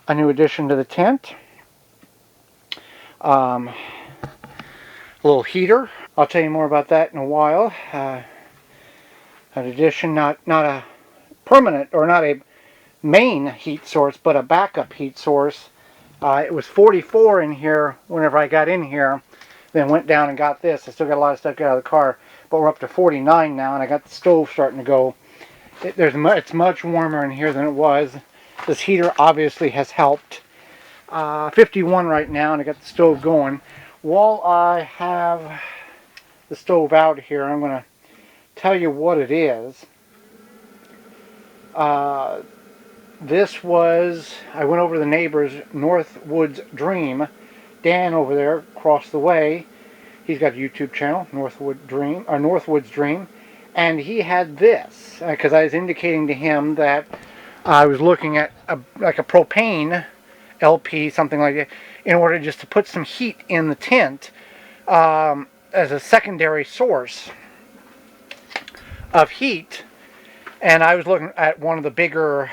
a new addition to the tent. A little heater. I'll tell you more about that in a while. An addition, not a permanent or not a main heat source, but a backup heat source. It was 44 in here whenever I got in here, then went down and got this. I still got a lot of stuff to get out of the car, but we're up to 49 now, and I got the stove starting to go. It's much warmer in here than it was. This heater obviously has helped. 51 right now, and I got the stove going. While I have the stove out here, I'm going to tell you what it is. This was, I went over to the neighbor's Northwood's Dream. Dan over there across the way, he's got a YouTube channel, Northwood's Dream, and he had this because I was indicating to him that I was looking at like a propane LP, something like that, in order just to put some heat in the tent as a secondary source of heat. And I was looking at one of the bigger,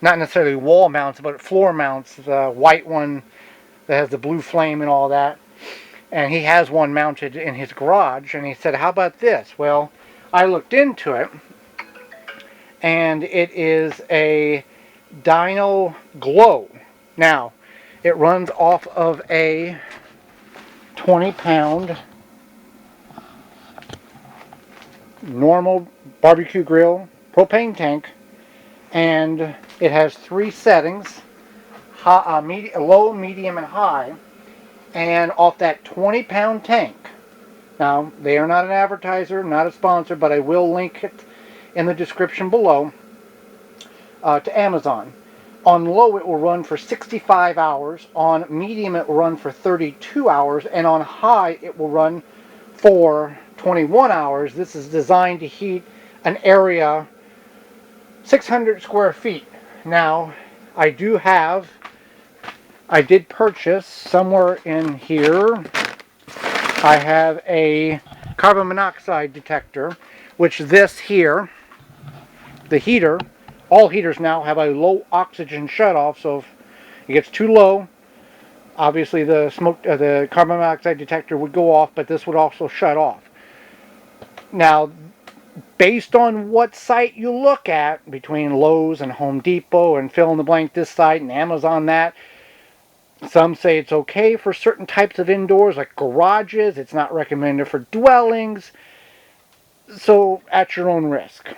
not necessarily wall mounts, but floor mounts, the white one that has the blue flame and all that. And he has one mounted in his garage, and he said, how about this? Well, I looked into it, and it is a Dyna-Glo. Now, it runs off of a 20-pound normal barbecue grill propane tank, and it has 3 settings, low, medium, and high, and off that 20-pound tank. Now, they are not an advertiser, not a sponsor, but I will link it in the description below to Amazon. On low, it will run for 65 hours. On medium, it will run for 32 hours. And on high, it will run for 21 hours. This is designed to heat an area 600 square feet. Now, I did purchase somewhere in here, I have a carbon monoxide detector, which this here, the heater, all heaters now have a low oxygen shutoff, so if it gets too low, obviously the carbon monoxide detector would go off, but this would also shut off. Now, based on what site you look at, between Lowe's and Home Depot and fill in the blank this site and Amazon that, some say it's okay for certain types of indoors, like garages. It's not recommended for dwellings. So, at your own risk.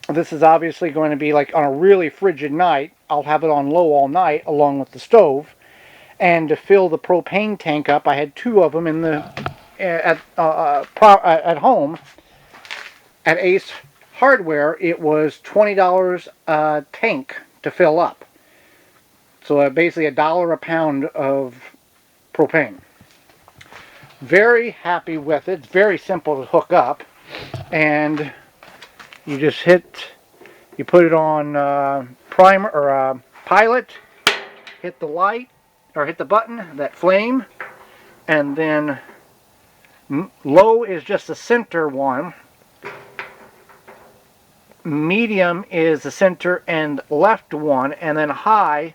This is obviously going to be like on a really frigid night. I'll have it on low all night along with the stove. And to fill the propane tank up, I had 2 of them in the at home. At Ace Hardware, it was $20 a tank to fill up. So basically $1 a pound of propane. Very happy with it. It's very simple to hook up. And you just you put it on primer or pilot, hit the light, or hit the button, that flame, and then low is just the center one. Medium is the center and left one, and then high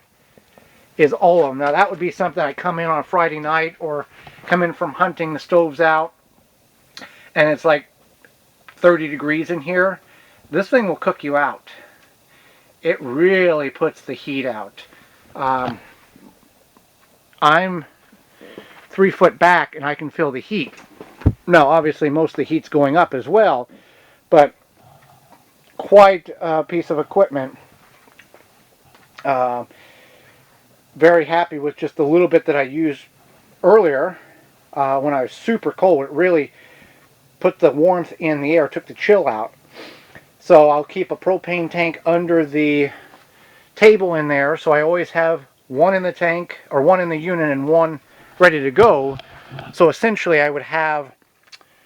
is all of them. Now that would be something I come in on a Friday night or come in from hunting, the stove's out, and it's like 30 degrees in here. This thing will cook you out. It really puts the heat out. I'm 3 foot back and I can feel the heat. Now obviously most of the heat's going up as well, but quite a piece of equipment. Very happy with just the little bit that I used earlier when I was super cold. It really put the warmth in the air, took the chill out. So I'll keep a propane tank under the table in there, so I always have one in the tank, or one in the unit and one ready to go. So essentially I would have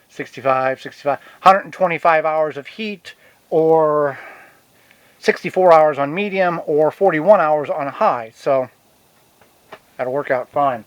125 hours of heat, or 64 hours on medium, or 41 hours on high. So that'll work out fine.